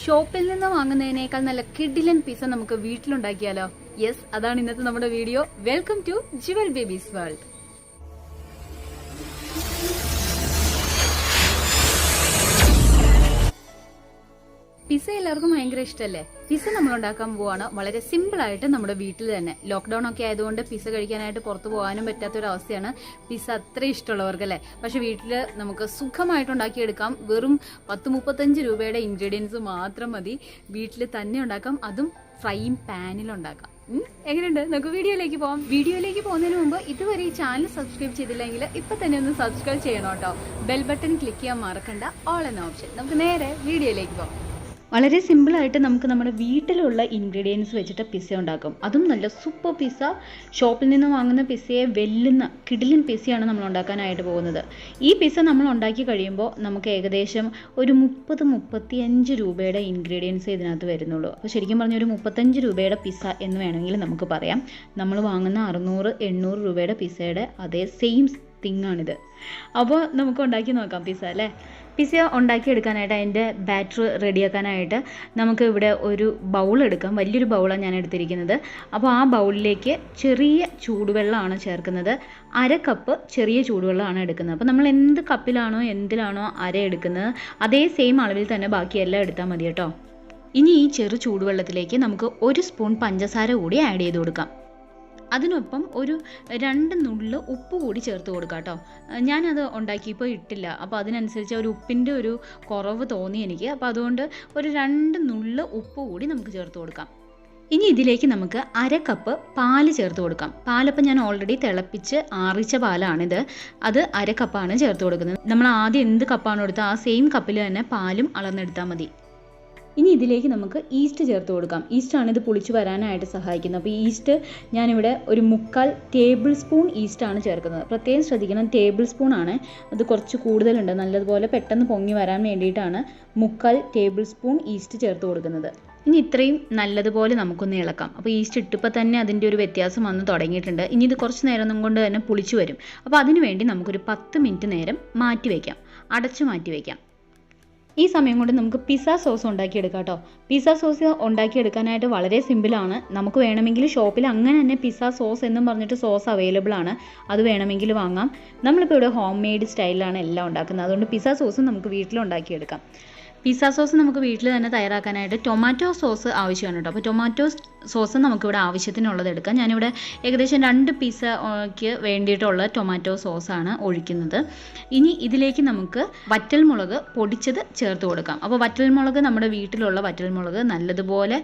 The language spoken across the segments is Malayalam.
ഷോപ്പിൽ നിന്ന് വാങ്ങുന്നതിനേക്കാൾ നല്ല കിഡിലൻ പിസ്സ നമുക്ക് വീട്ടിലുണ്ടാക്കിയാലോ? യെസ്, അതാണ് ഇന്നത്തെ നമ്മുടെ video. Welcome to Jewel Babies World. Pizza എല്ലാവർക്കും ഭയങ്കര ഇഷ്ടമല്ലേ? പിസ്സ നമ്മൾ ഉണ്ടാക്കാൻ പോവാണ് വളരെ സിമ്പിൾ ആയിട്ട് നമ്മുടെ വീട്ടിൽ തന്നെ. ലോക്ക്ഡൌൺ ഒക്കെ ആയതുകൊണ്ട് പിസ്സ കഴിക്കാനായിട്ട് പുറത്തു പോകാനും പറ്റാത്തൊരവസ്ഥയാണ്. പിസ്സ അത്ര ഇഷ്ടമുള്ളവർക്ക് അല്ലേ? പക്ഷെ വീട്ടിൽ നമുക്ക് സുഖമായിട്ട് ഉണ്ടാക്കിയെടുക്കാം. വെറും 10-35 രൂപയുടെ ഇൻഗ്രീഡിയൻസ് മാത്രം മതി. വീട്ടിൽ തന്നെ ഉണ്ടാക്കാം, അതും ഫ്രൈയിങ് പാനിലുണ്ടാക്കാം. എങ്ങനെയുണ്ട്? നമുക്ക് വീഡിയോയിലേക്ക് പോകാം. വീഡിയോയിലേക്ക് പോകുന്നതിന് മുമ്പ് ഇതുവരെ ഈ ചാനൽ സബ്സ്ക്രൈബ് ചെയ്തില്ലെങ്കിൽ ഇപ്പൊ തന്നെ ഒന്ന് സബ്സ്ക്രൈബ് ചെയ്യണം കേട്ടോ. ബെൽ ബട്ടൺ ക്ലിക്ക് ചെയ്യാൻ മറക്കണ്ട. ഓൾ എന്ന ഓപ്ഷൻ. നമുക്ക് നേരെ വീഡിയോയിലേക്ക് പോകാം. വളരെ സിമ്പിളായിട്ട് നമുക്ക് നമ്മുടെ വീട്ടിലുള്ള ഇൻഗ്രീഡിയൻസ് വെച്ചിട്ട് പിസ്സ ഉണ്ടാക്കും. അതും നല്ല സൂപ്പർ പിസ്സ. ഷോപ്പിൽ നിന്ന് വാങ്ങുന്ന പിസ്സയെ വെല്ലുന്ന കിടിലൻ പിസ്സയാണ് നമ്മൾ ഉണ്ടാക്കാനായിട്ട് പോകുന്നത്. ഈ പിസ്സ നമ്മൾ ഉണ്ടാക്കി കഴിയുമ്പോൾ നമുക്ക് ഏകദേശം ഒരു 30-35 രൂപയുടെ ഇൻഗ്രീഡിയൻസ് ഇതിനകത്ത് വരുന്നുള്ളൂ. അപ്പോൾ ശരിക്കും പറഞ്ഞാൽ ഒരു 35 രൂപയുടെ പിസ്സ എന്ന് വേണമെങ്കിൽ നമുക്ക് പറയാം. നമ്മൾ വാങ്ങുന്ന 600-800 രൂപയുടെ പിസ്സയുടെ അതേ സെയിം തിങ്ങാണിത്. അപ്പോൾ നമുക്ക് ഉണ്ടാക്കി നോക്കാം പിസ്സ അല്ലേ? പിസ്സ ഉണ്ടാക്കിയെടുക്കാനായിട്ട് അതിൻ്റെ ബാറ്റർ റെഡിയാക്കാനായിട്ട് നമുക്ക് ഇവിടെ ഒരു ബൗൾ എടുക്കാം. വലിയൊരു ബൗളാണ് ഞാൻ എടുത്തിരിക്കുന്നത്. അപ്പോൾ ആ ബൗളിലേക്ക് ചെറിയ ചൂടുവെള്ളമാണ് ചേർക്കുന്നത്. 1/2 കപ്പ് ചെറിയ ചൂടുവെള്ളമാണ് എടുക്കുന്നത്. അപ്പോൾ നമ്മൾ എന്ത് കപ്പിലാണോ എന്തിലാണോ അര എടുക്കുന്നത് അതേ സെയിം അളവിൽ തന്നെ ബാക്കിയെല്ലാം എടുത്താൽ മതി കേട്ടോ. ഇനി ഈ ചെറു ചൂടുവെള്ളത്തിലേക്ക് നമുക്ക് 1 സ്പൂൺ പഞ്ചസാര കൂടി ആഡ് ചെയ്ത് കൊടുക്കാം. അതിനൊപ്പം ഒരു 2 നുള്ള് ഉപ്പ് കൂടി ചേർത്ത് കൊടുക്കാം കേട്ടോ. ഞാനത് ഉണ്ടാക്കിയപ്പോൾ ഇട്ടില്ല, അപ്പോൾ അതിനനുസരിച്ച് ഒരു ഉപ്പിൻ്റെ ഒരു കുറവ് തോന്നി എനിക്ക്. അപ്പോൾ അതുകൊണ്ട് ഒരു 2 നുള്ള് ഉപ്പ് കൂടി നമുക്ക് ചേർത്ത് കൊടുക്കാം. ഇനി ഇതിലേക്ക് നമുക്ക് 1/2 കപ്പ് പാല് ചേർത്ത് കൊടുക്കാം. പാലപ്പം ഞാൻ ഓൾറെഡി തിളപ്പിച്ച് ആറിച്ച പാലാണിത്. അത് 1/2 കപ്പാണ് ചേർത്ത് കൊടുക്കുന്നത്. നമ്മൾ ആദ്യം എന്ത് കപ്പാണോ എടുത്തത് ആ സെയിം കപ്പിൽ തന്നെ പാലും അളന്നെടുത്താൽ മതി. ഇനി ഇതിലേക്ക് നമുക്ക് ഈസ്റ്റ് ചേർത്ത് കൊടുക്കാം. ഈസ്റ്റാണ് ഇത് പുളിച്ച് വരാനായിട്ട് സഹായിക്കുന്നത്. അപ്പോൾ ഈസ്റ്റ് ഞാനിവിടെ ഒരു 3/4 ടേബിൾ സ്പൂൺ ഈസ്റ്റാണ് ചേർക്കുന്നത്. പ്രത്യേകം ശ്രദ്ധിക്കണം, ടേബിൾ സ്പൂൺ ആണ്. അത് കുറച്ച് കൂടുതലുണ്ട്. നല്ലതുപോലെ പെട്ടെന്ന് പൊങ്ങി വരാൻ വേണ്ടിയിട്ടാണ് 3/4 ടേബിൾ സ്പൂൺ ഈസ്റ്റ് ചേർത്ത് കൊടുക്കുന്നത്. ഇനി ഇത്രയും നല്ലതുപോലെ നമുക്കൊന്ന് ഇളക്കാം. അപ്പോൾ ഈസ്റ്റ് ഇട്ടപ്പോൾ തന്നെ അതിൻ്റെ ഒരു വ്യത്യാസം വന്ന് തുടങ്ങിയിട്ടുണ്ട്. ഇനി ഇത് കുറച്ച് നേരം കൊണ്ട് തന്നെ പുളിച്ച് വരും. അപ്പോൾ അതിനു വേണ്ടി നമുക്കൊരു 10 മിനിറ്റ് നേരം മാറ്റി വയ്ക്കാം, അടച്ചു മാറ്റി വയ്ക്കാം. ഈ സമയം കൊണ്ട് നമുക്ക് പിസ്സ സോസ് ഉണ്ടാക്കിയെടുക്കാം കേട്ടോ. പിസ്സ സോസ് ഉണ്ടാക്കിയെടുക്കാനായിട്ട് വളരെ സിമ്പിളാണ്. നമുക്ക് വേണമെങ്കിൽ ഷോപ്പിൽ അങ്ങനെ തന്നെ പിസ്സ സോസ് എന്നും പറഞ്ഞിട്ട് സോസ് അവൈലബിൾ ആണ്. അത് വേണമെങ്കിൽ വാങ്ങാം. നമ്മളിപ്പോൾ ഇവിടെ ഹോം മെയ്ഡ് സ്റ്റൈലിലാണ് എല്ലാം ഉണ്ടാക്കുന്നത്. അതുകൊണ്ട് പിസ്സ സോസ് നമുക്ക് വീട്ടിലുണ്ടാക്കിയെടുക്കാം. പിസ്സ സോസ് നമുക്ക് വീട്ടിൽ തന്നെ തയ്യാറാക്കാനായിട്ട് ടൊമാറ്റോ സോസ് ആവശ്യമാണ് കേട്ടോ. അപ്പോൾ ടൊമാറ്റോ സോസ് നമുക്കിവിടെ ആവശ്യത്തിനുള്ളത് എടുക്കാം. ഞാനിവിടെ ഏകദേശം 2 പിസ്സയ്ക്ക് വേണ്ടിയിട്ടുള്ള ടൊമാറ്റോ സോസാണ് ഒഴിക്കുന്നത്. ഇനി ഇതിലേക്ക് നമുക്ക് വറ്റൽമുളക് പൊടിച്ചത് ചേർത്ത് കൊടുക്കാം. അപ്പോൾ വറ്റൽമുളക് നമ്മുടെ വീട്ടിലുള്ള വറ്റൽമുളക് നല്ലതുപോലെ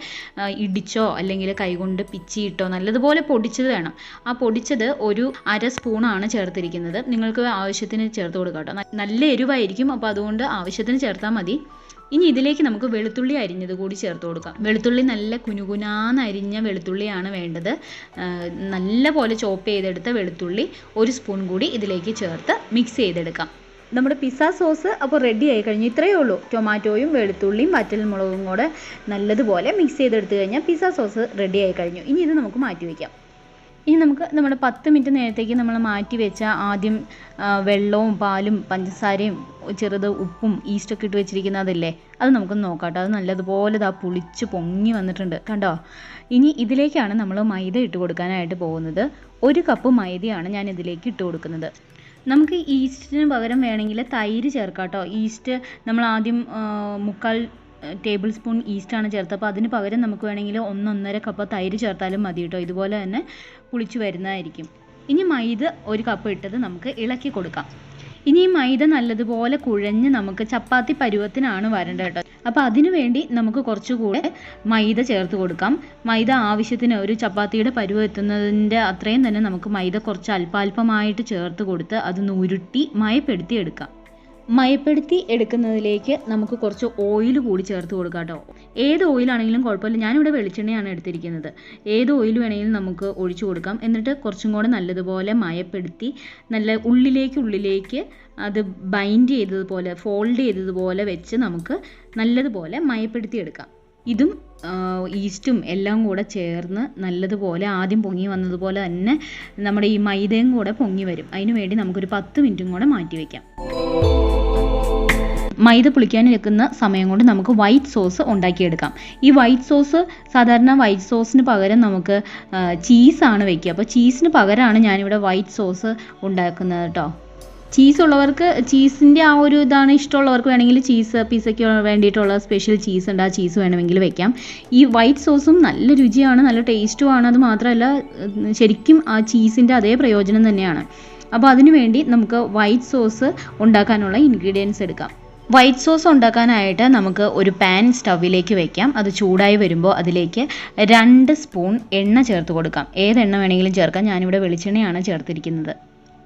ഇടിച്ചോ അല്ലെങ്കിൽ കൈകൊണ്ട് പിച്ചിയിട്ടോ നല്ലതുപോലെ പൊടിച്ചത് വേണം. ആ പൊടിച്ചത് ഒരു 1/2 സ്പൂണാണ് ചേർത്തിരിക്കുന്നത്. നിങ്ങൾക്ക് ആവശ്യത്തിന് ചേർത്ത് കൊടുക്കാം കേട്ടോ. നല്ല എരിവായിരിക്കും, അപ്പോൾ അതുകൊണ്ട് ആവശ്യത്തിന് ചേർത്താൽ മതി. ഇനി ഇതിലേക്ക് നമുക്ക് വെളുത്തുള്ളി അരിഞ്ഞത് കൂടി ചേർത്ത് കൊടുക്കാം. വെളുത്തുള്ളി നല്ല കുനുകുനാന്ന് അരിഞ്ഞ വെളുത്തുള്ളിയാണ് വേണ്ടത്. നല്ല പോലെ ചോപ്പ് ചെയ്തെടുത്ത വെളുത്തുള്ളി 1 സ്പൂൺ കൂടി ഇതിലേക്ക് ചേർത്ത് മിക്സ് ചെയ്തെടുക്കാം. നമ്മുടെ പിസ്സ സോസ് അപ്പോൾ റെഡി ആയി കഴിഞ്ഞു. ഇത്രയേ ഉള്ളൂ. ടൊമാറ്റോയും വെളുത്തുള്ളിയും വറ്റൽമുളകും കൂടെ നല്ലതുപോലെ മിക്സ് ചെയ്തെടുത്ത് കഴിഞ്ഞാൽ പിസ്സ സോസ് റെഡി ആയി കഴിഞ്ഞു. ഇനി ഇത് നമുക്ക് മാറ്റി വയ്ക്കാം. ഇനി നമുക്ക് നമ്മുടെ 10 മിനിറ്റ് നേരത്തേക്ക് നമ്മൾ മാറ്റി വെച്ച ആദ്യം വെള്ളവും പാലും പഞ്ചസാരയും ചെറുത് ഉപ്പും ഈസ്റ്റൊക്കെ ഇട്ട് വെച്ചിരിക്കുന്നതല്ലേ, അത് നമുക്കൊന്ന് നോക്കാം കേട്ടോ. അത് നല്ലതുപോലെ പുളിച്ച് പൊങ്ങി വന്നിട്ടുണ്ട് കണ്ടോ. ഇനി ഇതിലേക്കാണ് നമ്മൾ മൈദ ഇട്ട് കൊടുക്കാനായിട്ട് പോകുന്നത്. 1 കപ്പ് മൈദയാണ് ഞാൻ ഇതിലേക്ക് ഇട്ട് കൊടുക്കുന്നത്. നമുക്ക് ഈസ്റ്റിന് പകരം വേണമെങ്കിൽ തൈര് ചേർക്കാം കേട്ടോ. ഈസ്റ്റ് നമ്മൾ ആദ്യം 3/4 ടേബിൾ സ്പൂൺ ഈസ്റ്റാണ് ചേർത്തത്. അപ്പോൾ അതിന് പകരം നമുക്ക് വേണമെങ്കിൽ 1-1.5 കപ്പ് തൈര് ചേർത്താലും മതി കേട്ടോ. ഇതുപോലെ തന്നെ പുളിച്ച് വരുന്നതായിരിക്കും. ഇനി മൈദ 1 കപ്പ് ഇട്ടത് നമുക്ക് ഇളക്കി കൊടുക്കാം. ഇനി ഈ മൈദ നല്ലതുപോലെ കുഴഞ്ഞ് നമുക്ക് ചപ്പാത്തി പരുവത്തിനാണ് വരേണ്ടത് കേട്ടോ. അപ്പോൾ അതിനു വേണ്ടി നമുക്ക് കുറച്ചുകൂടെ മൈദ ചേർത്ത് കൊടുക്കാം. മൈദ ആവശ്യത്തിന് ഒരു ചപ്പാത്തിയുടെ പരുവം എത്തുന്നതിൻ്റെ അത്രയും തന്നെ നമുക്ക് മൈദ കുറച്ച് അല്പാൽപമായിട്ട് ചേർത്ത് കൊടുത്ത് അതൊന്ന് ഉരുട്ടി മയപ്പെടുത്തി എടുക്കാം. മയപ്പെടുത്തി എടുക്കുന്നതിലേക്ക് നമുക്ക് കുറച്ച് ഓയിൽ കൂടി ചേർത്ത് കൊടുക്കാം കേട്ടോ. ഏത് ഓയിലാണെങ്കിലും കുഴപ്പമില്ല. ഞാനിവിടെ വെളിച്ചെണ്ണയാണ് എടുത്തിരിക്കുന്നത്. ഏത് ഓയിൽ വേണമെങ്കിലും നമുക്ക് ഒഴിച്ചു കൊടുക്കാം. എന്നിട്ട് കുറച്ചും കൂടെ നല്ലതുപോലെ മയപ്പെടുത്തി നല്ല ഉള്ളിലേക്ക് അത് ബൈൻഡ് ചെയ്തതുപോലെ ഫോൾഡ് ചെയ്തതുപോലെ വെച്ച് നമുക്ക് നല്ലതുപോലെ മയപ്പെടുത്തി എടുക്കാം. ഇതും ഈസ്റ്റും എല്ലാം കൂടെ ചേർന്ന് നല്ലതുപോലെ ആദ്യം പൊങ്ങി വന്നതുപോലെ തന്നെ നമ്മുടെ ഈ മൈദയും കൂടെ പൊങ്ങി വരും. അതിനു വേണ്ടി നമുക്കൊരു 10 മിനിറ്റും കൂടെ മാറ്റി വയ്ക്കാം. മൈദ പുളിക്കാൻ വെക്കുന്ന സമയം കൊണ്ട് നമുക്ക് വൈറ്റ് സോസ് ഉണ്ടാക്കിയെടുക്കാം. ഈ വൈറ്റ് സോസ് സാധാരണ വൈറ്റ് സോസിന് പകരം നമുക്ക് ചീസാണ് വെക്കുക. അപ്പോൾ ചീസിന് പകരമാണ് ഞാനിവിടെ വൈറ്റ് സോസ് ഉണ്ടാക്കുന്നത് കേട്ടോ. ചീസ് ഉള്ളവർക്ക് ചീസിൻ്റെ ആ ഒരു ഇതാണ് ഇഷ്ടമുള്ളവർക്ക് വേണമെങ്കിൽ ചീസ് പിസയ്ക്ക് വേണ്ടിയിട്ടുള്ള സ്പെഷ്യൽ ചീസ് ഉണ്ട്, ആ ചീസ് വേണമെങ്കിൽ വെക്കാം. ഈ വൈറ്റ് സോസും നല്ല രുചിയാണ്, നല്ല ടേസ്റ്റുമാണ്. അത് മാത്രമല്ല ശരിക്കും ആ ചീസിൻ്റെ അതേ പ്രയോജനം തന്നെയാണ്. അപ്പോൾ അതിനു വേണ്ടി നമുക്ക് വൈറ്റ് സോസ് ഉണ്ടാക്കാനുള്ള ഇൻഗ്രീഡിയൻസ് എടുക്കാം. വൈറ്റ് സോസ് ഉണ്ടാക്കാനായിട്ട് നമുക്ക് ഒരു പാൻ സ്റ്റൗവിലേക്ക് വെക്കാം. അത് ചൂടായി വരുമ്പോൾ അതിലേക്ക് 2 സ്പൂൺ എണ്ണ ചേർത്ത് കൊടുക്കാം. ഏത് എണ്ണ വേണമെങ്കിലും ചേർക്കാം. ഞാനിവിടെ വെളിച്ചെണ്ണയാണ് ചേർത്തിരിക്കുന്നത്.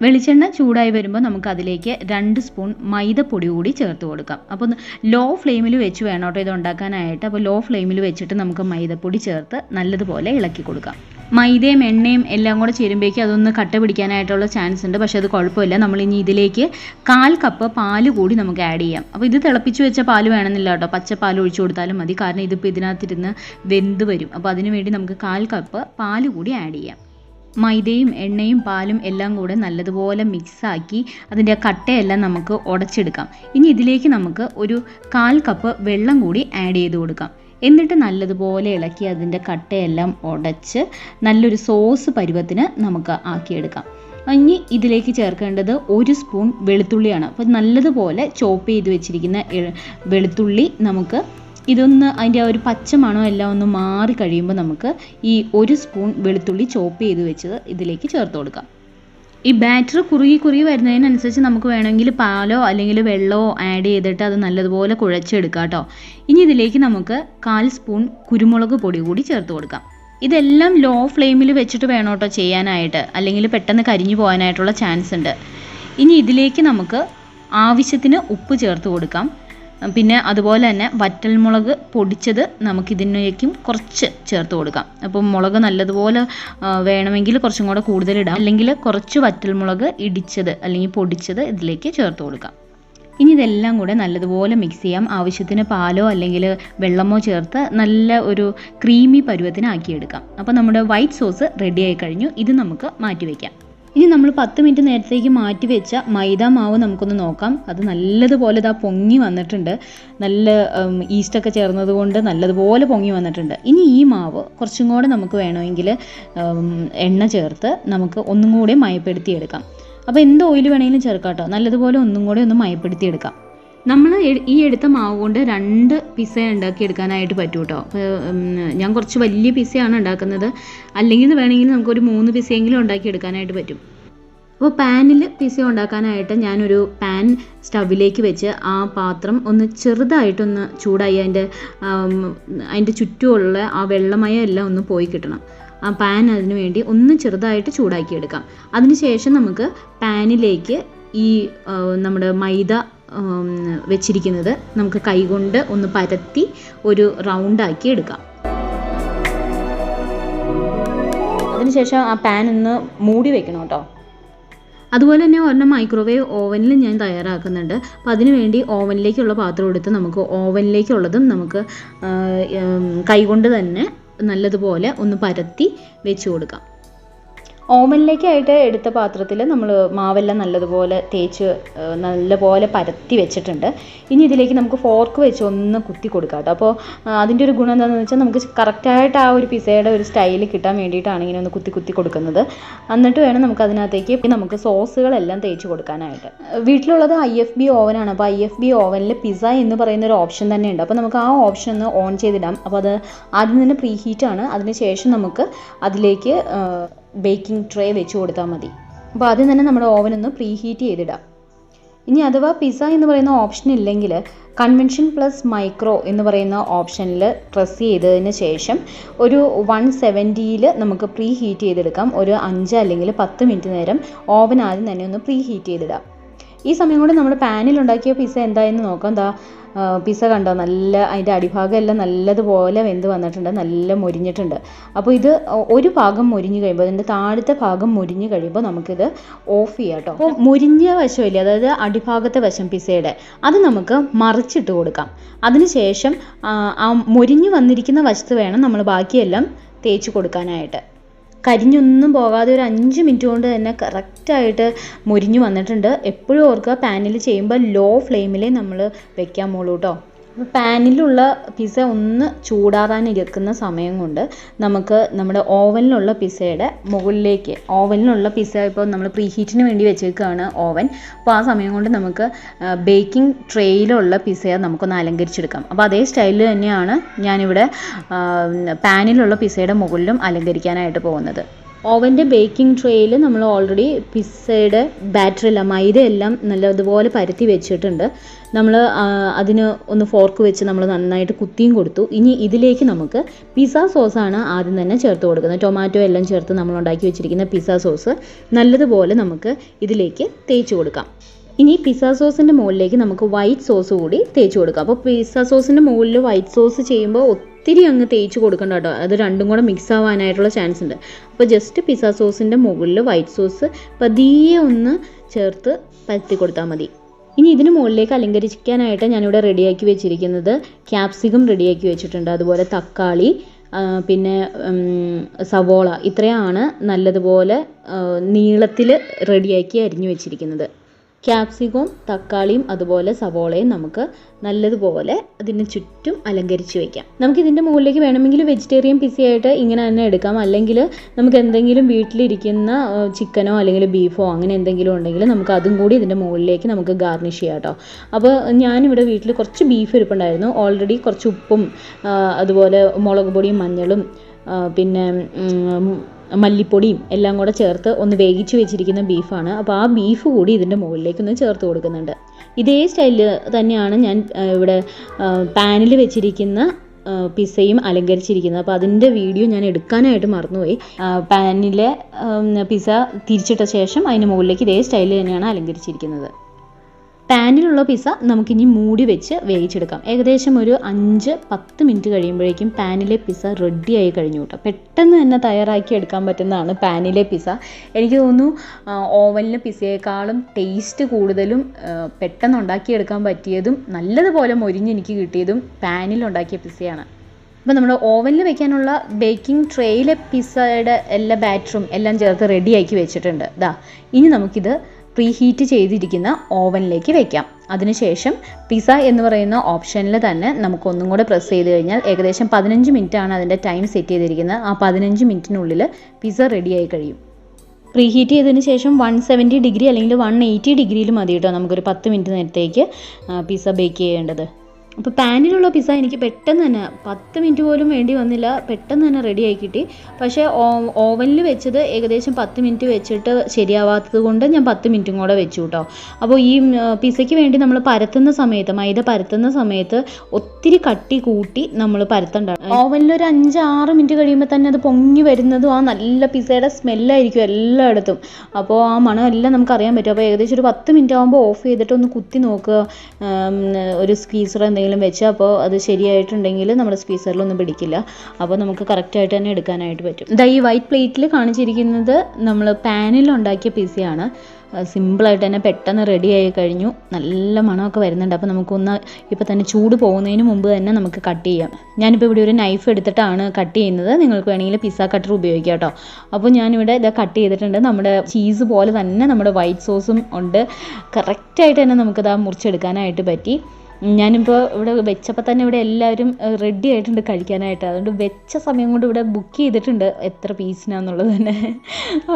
വെളിച്ചെണ്ണ ചൂടായി വരുമ്പോൾ നമുക്ക് അതിലേക്ക് 2 സ്പൂൺ മൈദപ്പൊടി കൂടി ചേർത്ത് കൊടുക്കാം. അപ്പോൾ ലോ ഫ്ലെയിമിൽ വെച്ച് വേണം കേട്ടോ ഇത് ഉണ്ടാക്കാനായിട്ട്. അപ്പോൾ ലോ ഫ്ലെയിമിൽ വെച്ചിട്ട് നമുക്ക് മൈദപ്പൊടി ചേർത്ത് നല്ലതുപോലെ ഇളക്കി കൊടുക്കാം. മൈദയും എണ്ണയും എല്ലാം കൂടെ ചേരുമ്പോഴേക്കും അതൊന്ന് കട്ട പിടിക്കാനായിട്ടുള്ള ചാൻസ് ഉണ്ട്. പക്ഷേ അത് കുഴപ്പമില്ല. നമ്മളിനി ഇതിലേക്ക് 1/4 കപ്പ് പാല് കൂടി നമുക്ക് ആഡ് ചെയ്യാം. അപ്പോൾ ഇത് തിളപ്പിച്ച് വെച്ച പാല് വേണമെന്നില്ല കേട്ടോ, പച്ചപ്പാൽ ഒഴിച്ചു കൊടുത്താലും മതി. കാരണം ഇതിപ്പോൾ ഇതിനകത്തിരുന്ന് വെന്ത് വരും. അപ്പോൾ അതിനു വേണ്ടി നമുക്ക് 1/4 കപ്പ് പാല് കൂടി ആഡ് ചെയ്യാം. മൈദയും എണ്ണയും പാലും എല്ലാം കൂടെ നല്ലതുപോലെ മിക്സാക്കി അതിൻ്റെ കട്ടയെല്ലാം നമുക്ക് ഉടച്ചെടുക്കാം. ഇനി ഇതിലേക്ക് നമുക്ക് ഒരു 1/4 കപ്പ് വെള്ളം കൂടി ആഡ് ചെയ്ത് കൊടുക്കാം. എന്നിട്ട് നല്ലതുപോലെ ഇളക്കി അതിൻ്റെ കട്ടയെല്ലാം ഉടച്ച് നല്ലൊരു സോസ് പരുവത്തിന് നമുക്ക് ആക്കിയെടുക്കാം. ഇനി ഇതിലേക്ക് ചേർക്കേണ്ടത് 1 സ്പൂൺ വെളുത്തുള്ളിയാണ്. അപ്പോൾ നല്ലതുപോലെ ചോപ്പ് ചെയ്ത് വെച്ചിരിക്കുന്ന വെളുത്തുള്ളി നമുക്ക് ഇതൊന്ന് അതിൻ്റെ ആ ഒരു പച്ച മണം എല്ലാം ഒന്ന് മാറി കഴിയുമ്പോൾ നമുക്ക് ഈ 1 സ്പൂൺ വെളുത്തുള്ളി ചോപ്പ് ചെയ്ത് വെച്ചത് ഇതിലേക്ക് ചേർത്ത് കൊടുക്കാം. ഈ ബാറ്റർ കുറുകി വരുന്നതിനനുസരിച്ച് നമുക്ക് വേണമെങ്കിൽ പാലോ അല്ലെങ്കിൽ വെള്ളമോ ആഡ് ചെയ്തിട്ട് അത് നല്ലതുപോലെ കുഴച്ചെടുക്കാം കേട്ടോ. ഇനി ഇതിലേക്ക് നമുക്ക് 1/4 സ്പൂൺ കുരുമുളക് പൊടി കൂടി ചേർത്ത് കൊടുക്കാം. ഇതെല്ലാം ലോ ഫ്ലെയിമിൽ വെച്ചിട്ട് വേണം കേട്ടോ ചെയ്യാനായിട്ട്, അല്ലെങ്കിൽ പെട്ടെന്ന് കരിഞ്ഞു പോകാനായിട്ടുള്ള ചാൻസ് ഉണ്ട്. ഇനി ഇതിലേക്ക് നമുക്ക് ആവശ്യത്തിന് ഉപ്പ് ചേർത്ത് കൊടുക്കാം. പിന്നെ അതുപോലെ തന്നെ വറ്റൽമുളക് പൊടിച്ചത് നമുക്കിതിനേക്കും കുറച്ച് ചേർത്ത് കൊടുക്കാം. അപ്പം മുളക് നല്ലതുപോലെ വേണമെങ്കിൽ കുറച്ചും കൂടെ കൂടുതലിടാം, അല്ലെങ്കിൽ കുറച്ച് വറ്റൽമുളക് ഇടിച്ചത് അല്ലെങ്കിൽ പൊടിച്ചത് ഇതിലേക്ക് ചേർത്ത് കൊടുക്കാം. ഇനി ഇതെല്ലാം കൂടെ നല്ലതുപോലെ മിക്സ് ചെയ്യാം. ആവശ്യത്തിന് പാലോ അല്ലെങ്കിൽ വെള്ളമോ ചേർത്ത് നല്ല ഒരു ക്രീമി പരുവത്തിനാക്കിയെടുക്കാം. അപ്പോൾ നമ്മുടെ വൈറ്റ് സോസ് റെഡി ആയി കഴിഞ്ഞു. ഇത് നമുക്ക് മാറ്റി വയ്ക്കാം. ഇനി നമ്മൾ 10 മിനിറ്റ് നേരത്തേക്ക് മാറ്റി വെച്ച മൈദ മാവ് നമുക്കൊന്ന് നോക്കാം. അത് നല്ലതുപോലെ ഇതാ പൊങ്ങി വന്നിട്ടുണ്ട്. നല്ല ഈസ്റ്റൊക്കെ ചേർന്നത് കൊണ്ട് നല്ലതുപോലെ പൊങ്ങി വന്നിട്ടുണ്ട്. ഇനി ഈ മാവ് കുറച്ചും കൂടെ നമുക്ക് വേണമെങ്കിൽ എണ്ണ ചേർത്ത് നമുക്ക് ഒന്നും കൂടെ മയപ്പെടുത്തിയെടുക്കാം. അപ്പോൾ എന്ത് ഓയിൽ വേണമെങ്കിലും ചേർക്കാം കേട്ടോ. നല്ലതുപോലെ ഒന്നും കൂടെ ഒന്ന് മയപ്പെടുത്തിയെടുക്കാം. നമ്മൾ ഈ എടുത്ത മാവ് കൊണ്ട് 2 പിസ്സ ഉണ്ടാക്കിയെടുക്കാനായിട്ട് പറ്റും കേട്ടോ. അപ്പോൾ ഞാൻ കുറച്ച് വലിയ പിസ്സയാണ് ഉണ്ടാക്കുന്നത്. അല്ലെങ്കിൽ വേണമെങ്കിൽ നമുക്കൊരു 3 പിസ്സയെങ്കിലും ഉണ്ടാക്കിയെടുക്കാനായിട്ട് പറ്റും. അപ്പോൾ പാനിൽ പിസ്സ ഉണ്ടാക്കാനായിട്ട് ഞാനൊരു പാൻ സ്റ്റവിലേക്ക് വെച്ച് ആ പാത്രം ഒന്ന് ചെറുതായിട്ടൊന്ന് ചൂടായി അതിൻ്റെ ചുറ്റുമുള്ള ആ വെള്ളമയം എല്ലാം ഒന്ന് പോയി കിട്ടണം. ആ പാൻ അതിന് വേണ്ടി ഒന്ന് ചെറുതായിട്ട് ചൂടാക്കിയെടുക്കാം. അതിനുശേഷം നമുക്ക് പാനിലേക്ക് ഈ നമ്മുടെ മൈദ വെച്ചിരിക്കുന്നത് നമുക്ക് കൈകൊണ്ട് ഒന്ന് പരത്തി ഒരു റൗണ്ടാക്കി എടുക്കാം. അതിനുശേഷം ആ പാൻ ഒന്ന് മൂടി വെക്കണം കേട്ടോ. അതുപോലെ തന്നെ ഒരെണ്ണം മൈക്രോവേവ് ഓവനിൽ ഞാൻ തയ്യാറാക്കുന്നുണ്ട്. അപ്പോൾ അതിന് വേണ്ടി ഓവനിലേക്കുള്ള പാത്രം എടുത്ത് നമുക്ക് ഓവനിലേക്കുള്ളതും നമുക്ക് കൈകൊണ്ട് തന്നെ നല്ലതുപോലെ ഒന്ന് പരത്തി വെച്ച് കൊടുക്കാം. ഓവനിലേക്കായിട്ട് എടുത്ത പാത്രത്തിൽ നമ്മൾ മാവെല്ലാം നല്ലതുപോലെ തേച്ച് നല്ലപോലെ പരത്തി വെച്ചിട്ടുണ്ട്. ഇനി ഇതിലേക്ക് നമുക്ക് ഫോർക്ക് വെച്ച് ഒന്ന് കുത്തി കൊടുക്കാം കേട്ടോ. അപ്പോൾ അതിൻ്റെ ഒരു ഗുണം എന്താണെന്ന് വെച്ചാൽ നമുക്ക് കറക്റ്റായിട്ട് ആ ഒരു പിസയുടെ ഒരു സ്റ്റൈൽ കിട്ടാൻ വേണ്ടിയിട്ടാണ് ഇങ്ങനെ ഒന്ന് കുത്തി കൊടുക്കുന്നത്. എന്നിട്ട് വേണം നമുക്ക് അതിനകത്തേക്ക് നമുക്ക് സോസുകളെല്ലാം തേച്ച് കൊടുക്കാനായിട്ട്. വീട്ടിലുള്ളത് IFB ഓവനാണ്. അപ്പോൾ IFB ഓവനിൽ പിസ്സ എന്ന് പറയുന്ന ഒരു ഓപ്ഷൻ തന്നെ ഉണ്ട്. അപ്പോൾ നമുക്ക് ആ ഓപ്ഷൻ ഒന്ന് ഓൺ ചെയ്തിടാം. അപ്പോൾ അത് ആദ്യം തന്നെ പ്രീ ഹീറ്റാണ്. അതിനുശേഷം നമുക്ക് അതിലേക്ക് ബേക്കിംഗ് ട്രേ വെച്ച് കൊടുത്താൽ മതി. അപ്പോൾ ആദ്യം തന്നെ നമ്മുടെ ഓവനൊന്ന് പ്രീ ഹീറ്റ് ചെയ്തിടാം. ഇനി അഥവാ പിസ്സ എന്ന് പറയുന്ന ഓപ്ഷൻ ഇല്ലെങ്കിൽ കൺവെൻഷൻ പ്ലസ് മൈക്രോ എന്ന് പറയുന്ന ഓപ്ഷനിൽ പ്രസ് ചെയ്തതിന് ശേഷം ഒരു 170 നമുക്ക് പ്രീ ഹീറ്റ് ചെയ്തെടുക്കാം. ഒരു 5 അല്ലെങ്കിൽ 10 മിനിറ്റ് നേരം ഓവൻ ആദ്യം തന്നെ ഒന്ന് പ്രീ ഹീറ്റ് ചെയ്തിടാം. ഈ സമയം കൊണ്ട് നമ്മുടെ പാനിൽ ഉണ്ടാക്കിയ പിസ്സ എന്തായെന്ന് നോക്കാം. പിസ്സ കണ്ടോ, നല്ല അതിൻ്റെ അടിഭാഗം എല്ലാം നല്ലതുപോലെ വെന്ത് വന്നിട്ടുണ്ട്, നല്ല മൊരിഞ്ഞിട്ടുണ്ട്. അപ്പോൾ ഇത് ഒരു ഭാഗം മൊരിഞ്ഞ് കഴിയുമ്പോൾ അതിൻ്റെ താഴത്തെ ഭാഗം മൊരിഞ്ഞ് കഴിയുമ്പോൾ നമുക്കിത് ഓഫ് ചെയ്യാം കേട്ടോ. അപ്പോൾ മൊരിഞ്ഞ വശമില്ല, അതായത് അടിഭാഗത്തെ വശം പിസ്സയുടെ, അത് നമുക്ക് മറിച്ചിട്ട് കൊടുക്കാം. അതിനുശേഷം ആ മൊരിഞ്ഞ് വന്നിരിക്കുന്ന വശത്ത് വേണം നമ്മൾ ബാക്കിയെല്ലാം തേച്ച് കൊടുക്കാനായിട്ട്. കരിഞ്ഞൊന്നും പോകാതെ ഒരു 5 മിനിറ്റ് കൊണ്ട് തന്നെ കറക്റ്റായിട്ട് മുരിഞ്ഞു വന്നിട്ടുണ്ട്. എപ്പോഴും ഓർക്കുക, പാനിൽ ചെയ്യുമ്പോൾ ലോ ഫ്ലെയിമിലേ നമ്മൾ വെക്കാൻ പോളൂ കേട്ടോ. അപ്പോൾ പാനിലുള്ള പിസ്സ ഒന്ന് ചൂടാറാനിരിക്കുന്ന സമയം കൊണ്ട് നമുക്ക് നമ്മുടെ ഓവനിലുള്ള പിസ്സയുടെ മുകളിലേക്ക്, ഓവനിലുള്ള പിസ്സ ഇപ്പോൾ നമ്മൾ പ്രീ ഹീറ്റിന് വേണ്ടി വെച്ചേക്കുകയാണ് ഓവൻ. അപ്പോൾ ആ സമയം കൊണ്ട് നമുക്ക് ബേക്കിംഗ് ട്രേയിലുള്ള പിസ്സയെ നമുക്കൊന്ന് അലങ്കരിച്ചെടുക്കാം. അപ്പോൾ അതേ സ്റ്റൈലിൽ തന്നെയാണ് ഞാനിവിടെ പാനിലുള്ള പിസ്സയുടെ മുകളിലും അലങ്കരിക്കാനായിട്ട് പോകുന്നത്. ഓവൻ്റെ ബേക്കിംഗ് ട്രേയിൽ നമ്മൾ ഓൾറെഡി പിസ്സയുടെ ബാറ്ററെല്ലാം, മൈദയെല്ലാം നല്ലതുപോലെ പരത്തി വെച്ചിട്ടുണ്ട്. നമ്മൾ അതിന് ഒന്ന് ഫോർക്ക് വെച്ച് നമ്മൾ നന്നായിട്ട് കുത്തിയും കൊടുത്തു. ഇനി ഇതിലേക്ക് നമുക്ക് പിസ്സ സോസാണ് ആദ്യം തന്നെ ചേർത്ത് കൊടുക്കുന്നത്. ടൊമാറ്റോ എല്ലാം ചേർത്ത് നമ്മൾ ഉണ്ടാക്കി വെച്ചിരിക്കുന്ന പിസ്സ സോസ് നല്ലതുപോലെ നമുക്ക് ഇതിലേക്ക് തേച്ച് കൊടുക്കാം. ഇനി പിസ്സ സോസിൻ്റെ മുകളിലേക്ക് നമുക്ക് വൈറ്റ് സോസ് കൂടി തേച്ച് കൊടുക്കാം. അപ്പോൾ പിസ്സ സോസിൻ്റെ മുകളിൽ വൈറ്റ് സോസ് ചെയ്യുമ്പോൾ ഒത്തിരി അങ്ങ് തേച്ച് കൊടുക്കണ്ട കേട്ടോ, അത് രണ്ടും കൂടെ മിക്സ് ആവാനായിട്ടുള്ള ചാൻസ് ഉണ്ട്. അപ്പോൾ ജസ്റ്റ് പിസ്സ സോസിൻ്റെ മുകളിൽ വൈറ്റ് സോസ് പതിയെ ഒന്ന് ചേർത്ത് പരത്തി കൊടുത്താൽ മതി. ഇനി ഇതിന് മുകളിലേക്ക് അലങ്കരിക്കാനായിട്ട് ഞാനിവിടെ റെഡിയാക്കി വെച്ചിരിക്കുന്നത് ക്യാപ്സിക്കം റെഡിയാക്കി വെച്ചിട്ടുണ്ട്. അതുപോലെ തക്കാളി, പിന്നെ സവോള, ഇത്രയാണ് നല്ലതുപോലെ നീളത്തിൽ റെഡിയാക്കി അരിഞ്ഞു വെച്ചിരിക്കുന്നത്. ക്യാപ്സിക്കവും തക്കാളിയും അതുപോലെ സവോളയും നമുക്ക് നല്ലതുപോലെ അതിന് ചുറ്റും അലങ്കരിച്ച് വയ്ക്കാം. നമുക്കിതിൻ്റെ മുകളിലേക്ക് വേണമെങ്കിൽ വെജിറ്റേറിയൻ പിസ്സയായിട്ട് ഇങ്ങനെ തന്നെ എടുക്കാം. അല്ലെങ്കിൽ നമുക്ക് എന്തെങ്കിലും വീട്ടിലിരിക്കുന്ന ചിക്കനോ അല്ലെങ്കിൽ ബീഫോ അങ്ങനെ എന്തെങ്കിലും ഉണ്ടെങ്കിൽ നമുക്ക് അതും കൂടി ഇതിൻ്റെ മുകളിലേക്ക് നമുക്ക് ഗാർണിഷ് ചെയ്യാം കേട്ടോ. അപ്പോൾ ഞാനിവിടെ വീട്ടിൽ കുറച്ച് ബീഫ് ഇരിപ്പുണ്ടായിരുന്നു. ഓൾറെഡി കുറച്ച് ഉപ്പും അതുപോലെ മുളക് പൊടിയും മഞ്ഞളും പിന്നെ മല്ലിപ്പൊടിയും എല്ലാം കൂടെ ചേർത്ത് ഒന്ന് വേവിച്ച് വെച്ചിരിക്കുന്ന ബീഫാണ്. അപ്പോൾ ആ ബീഫ് കൂടി ഇതിൻ്റെ മുകളിലേക്ക് ഒന്ന് ചേർത്ത് കൊടുക്കുന്നുണ്ട്. ഇതേ സ്റ്റൈലിൽ തന്നെയാണ് ഞാൻ ഇവിടെ പാനിൽ വെച്ചിരിക്കുന്ന പിസ്സയും അലങ്കരിച്ചിരിക്കുന്നത്. അപ്പോൾ അതിൻ്റെ വീഡിയോ ഞാൻ എടുക്കാനായിട്ട് മറന്നുപോയി. പാനിലെ പിസ്സ തിരിച്ചിട്ട ശേഷം അതിന് മുകളിലേക്ക് ഇതേ സ്റ്റൈലിൽ തന്നെയാണ് അലങ്കരിച്ചിരിക്കുന്നത്. പാനിലുള്ള പിസ്സ നമുക്കിനി മൂടി വെച്ച് വേവിച്ചെടുക്കാം. ഏകദേശം ഒരു 5-10 മിനിറ്റ് കഴിയുമ്പോഴേക്കും പാനിലെ പിസ്സ റെഡിയായി കഴിഞ്ഞു കേട്ടോ. പെട്ടെന്ന് തന്നെ തയ്യാറാക്കി എടുക്കാൻ പറ്റുന്നതാണ് പാനിലെ പിസ്സ. എനിക്ക് തോന്നുന്നു ഓവനിലെ പിസ്സയേക്കാളും ടേസ്റ്റ് കൂടുതലും പെട്ടെന്ന് ഉണ്ടാക്കിയെടുക്കാൻ പറ്റിയതും നല്ലതുപോലെ മൊരിഞ്ഞ് എനിക്ക് കിട്ടിയതും പാനിലുണ്ടാക്കിയ പിസ്സയാണ്. അപ്പോൾ നമ്മുടെ ഓവനിൽ വെക്കാനുള്ള ബേക്കിംഗ് ട്രേയിലെ പിസ്സയുടെ എല്ലാ ബാറ്ററും എല്ലാം ചേർത്ത് റെഡിയാക്കി വെച്ചിട്ടുണ്ട്. ഇനി നമുക്കിത് പ്രീ ഹീറ്റ് ചെയ്തിരിക്കുന്ന ഓവനിലേക്ക് വെക്കാം. അതിനുശേഷം പിസ്സ എന്ന് പറയുന്ന ഓപ്ഷനിൽ തന്നെ നമുക്കൊന്നും കൂടെ പ്രസ് ചെയ്ത് കഴിഞ്ഞാൽ ഏകദേശം 15 മിനിറ്റാണ് അതിൻ്റെ ടൈം സെറ്റ് ചെയ്തിരിക്കുന്നത്. ആ 15 മിനിറ്റിനുള്ളിൽ പിസ്സ റെഡിയായി കഴിയും. പ്രീ ഹീറ്റ് ചെയ്തതിന് ശേഷം 170 ഡിഗ്രി അല്ലെങ്കിൽ 180 ഡിഗ്രിയിൽ മതി കേട്ടോ നമുക്കൊരു 10 മിനിറ്റ് നേരത്തേക്ക് പിസ്സ ബേക്ക് ചെയ്യേണ്ടത്. അപ്പോൾ പാനിലുള്ള പിസ്സ എനിക്ക് പെട്ടെന്ന് തന്നെ 10 മിനിറ്റ് പോലും വേണ്ടി വന്നില്ല, പെട്ടെന്ന് തന്നെ റെഡിയായി കിട്ടി. പക്ഷേ ഓവനിൽ വെച്ചത് ഏകദേശം 10 മിനിറ്റ് വെച്ചിട്ട് ശരിയാവാത്തത് കൊണ്ട് ഞാൻ 10 മിനിറ്റും കൂടെ വെച്ചു കേട്ടോ. അപ്പോൾ ഈ പിസ്സയ്ക്ക് വേണ്ടി നമ്മൾ പരത്തുന്ന സമയത്ത്, മൈദ പരത്തുന്ന സമയത്ത് ഒത്തിരി കട്ടി കൂട്ടി നമ്മൾ പരത്തണ്ട. ഓവനിൽ ഒരു 5-6 മിനിറ്റ് കഴിയുമ്പോൾ തന്നെ അത് പൊങ്ങി വരുന്നതും ആ നല്ല പിസ്സയുടെ സ്മെല്ലായിരിക്കും എല്ലായിടത്തും. അപ്പോൾ ആ മണം എല്ലാം നമുക്കറിയാൻ പറ്റും. അപ്പോൾ ഏകദേശം ഒരു 10 മിനിറ്റ് ആകുമ്പോൾ ഓഫ് ചെയ്തിട്ട് ഒന്ന് കുത്തി നോക്കുക, ഒരു സ്ക്വീസർ എന്തെങ്കിലും വെച്ച്. അപ്പോൾ അത് ശരിയായിട്ടുണ്ടെങ്കിൽ നമ്മുടെ സ്ക്വീസറിലൊന്നും പിടിക്കില്ല. അപ്പോൾ നമുക്ക് കറക്റ്റായിട്ട് തന്നെ എടുക്കാനായിട്ട് പറ്റും. ഈ വൈറ്റ് പ്ലേറ്റിൽ കാണിച്ചിരിക്കുന്നത് നമ്മൾ പാനിൽ ഉണ്ടാക്കിയ പിസ്സയാണ്. സിമ്പിളായിട്ട് തന്നെ പെട്ടെന്ന് റെഡിയായി കഴിഞ്ഞു. നല്ല മണമൊക്കെ വരുന്നുണ്ട്. അപ്പോൾ നമുക്കൊന്ന് ഇപ്പോൾ തന്നെ ചൂട് പോകുന്നതിന് മുമ്പ് തന്നെ നമുക്ക് കട്ട് ചെയ്യാം. ഞാനിപ്പോൾ ഇവിടെ ഒരു നൈഫ് എടുത്തിട്ടാണ് കട്ട് ചെയ്യുന്നത്. നിങ്ങൾക്ക് വേണമെങ്കിൽ പിസ്സ കട്ടർ ഉപയോഗിക്കാം കേട്ടോ. അപ്പോൾ ഞാനിവിടെ ഇത് കട്ട് ചെയ്തിട്ടുണ്ട്. നമ്മുടെ ചീസ് പോലെ തന്നെ നമ്മുടെ വൈറ്റ് സോസും ഉണ്ട്. കറക്റ്റായിട്ട് തന്നെ നമുക്കത് മുറിച്ചെടുക്കാനായിട്ട് പറ്റി. ഞാനിപ്പോൾ ഇവിടെ വെച്ചപ്പോൾ തന്നെ ഇവിടെ എല്ലാവരും റെഡി ആയിട്ടുണ്ട് കഴിക്കാനായിട്ട്. അതുകൊണ്ട് വെച്ച സമയം കൊണ്ട് ഇവിടെ ബുക്ക് ചെയ്തിട്ടുണ്ട് എത്ര പീസിനാന്നുള്ളത് തന്നെ.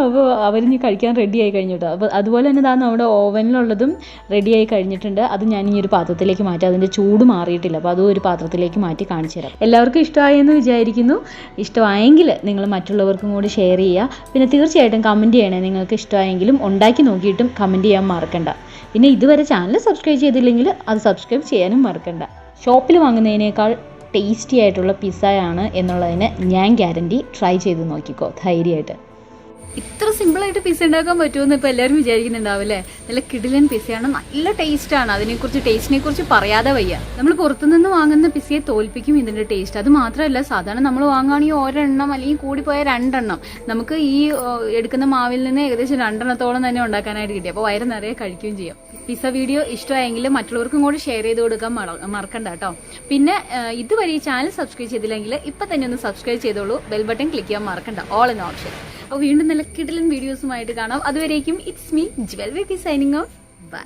അപ്പോൾ അവരിനി കഴിക്കാൻ റെഡിയായി കഴിഞ്ഞു കേട്ടോ. അപ്പോൾ അതുപോലെ തന്നെ നമ്മുടെ ഓവനിലുള്ളതും റെഡിയായി കഴിഞ്ഞിട്ടുണ്ട്. അത് ഞാൻ ഈ ഒരു പാത്രത്തിലേക്ക് മാറ്റി, അതിൻ്റെ ചൂട് മാറിയിട്ടില്ല. അപ്പോൾ അതും ഒരു പാത്രത്തിലേക്ക് മാറ്റി കാണിച്ചു തരാം. എല്ലാവർക്കും ഇഷ്ടമായെന്ന് വിചാരിക്കുന്നു. ഇഷ്ടമായെങ്കിൽ നിങ്ങൾ മറ്റുള്ളവർക്കും കൂടി ഷെയർ ചെയ്യുക. പിന്നെ തീർച്ചയായിട്ടും കമൻറ്റ് ചെയ്യണേ. നിങ്ങൾക്ക് ഇഷ്ടമായെങ്കിലും ഉണ്ടാക്കി നോക്കിയിട്ടും കമൻറ്റ് ചെയ്യാൻ മറക്കണ്ട. പിന്നെ ഇതുവരെ ചാനൽ സബ്സ്ക്രൈബ് ചെയ്തില്ലെങ്കിൽ അത് സബ്സ്ക്രൈബ് ചെയ്യാനും മറക്കണ്ട. ഷോപ്പിൽ വാങ്ങുന്നതിനേക്കാൾ ടേസ്റ്റി ആയിട്ടുള്ള പിസ്സയാണ് എന്നുള്ളതിന് ഞാൻ ഗ്യാരണ്ടി. ട്രൈ ചെയ്ത് നോക്കിക്കോ ധൈര്യമായിട്ട്. ഇത്ര സിമ്പിളായിട്ട് പിസ്സ ഉണ്ടാക്കാൻ പറ്റുമെന്ന് ഇപ്പോൾ എല്ലാവരും വിചാരിക്കുന്നുണ്ടാവും അല്ലേ. നല്ല കിടിലൻ പിസ്സയാണ്, നല്ല ടേസ്റ്റാണ്. ടേസ്റ്റിനെ കുറിച്ച് പറയാതെ വയ്യ. നമ്മൾ പുറത്തുനിന്ന് വാങ്ങുന്ന പിസ്സയെ തോൽപ്പിക്കും ഇതിന്റെ ടേസ്റ്റ്. അത് മാത്രമല്ല, സാധാരണ നമ്മൾ വാങ്ങുകയാണെങ്കിൽ ഒരെണ്ണം അല്ലെങ്കിൽ കൂടിപ്പോയ 2 എണ്ണം നമുക്ക് ഈ എടുക്കുന്ന മാവിൽ നിന്ന് ഏകദേശം 2 എണ്ണത്തോളം തന്നെ ഉണ്ടാക്കാനായിട്ട് കിട്ടി. അപ്പോൾ വയറ് നിറയെ കഴിക്കുകയും ചെയ്യാം. പിസ്സ വീഡിയോ ഇഷ്ടമായെങ്കിൽ മറ്റുള്ളവർക്കും കൂടി ഷെയർ ചെയ്ത് കൊടുക്കാൻ മറക്കണ്ട കേട്ടോ. പിന്നെ ഇതുവരെ ഈ ചാനൽ സബ്സ്ക്രൈബ് ചെയ്തില്ലെങ്കിൽ ഇപ്പം തന്നെ ഒന്ന് സബ്സ്ക്രൈബ് ചെയ്തോളൂ. ബെൽ ബട്ടൺ ക്ലിക്ക് ചെയ്യാൻ മറക്കണ്ട, ഓൾ എന്ന ഓപ്ഷൻ. അപ്പോൾ വീണ്ടും നല്ല കിടിലൻ വീഡിയോസുമായിട്ട് കാണാം. അതുവരേക്കും it's me Jewel baby signing off. By.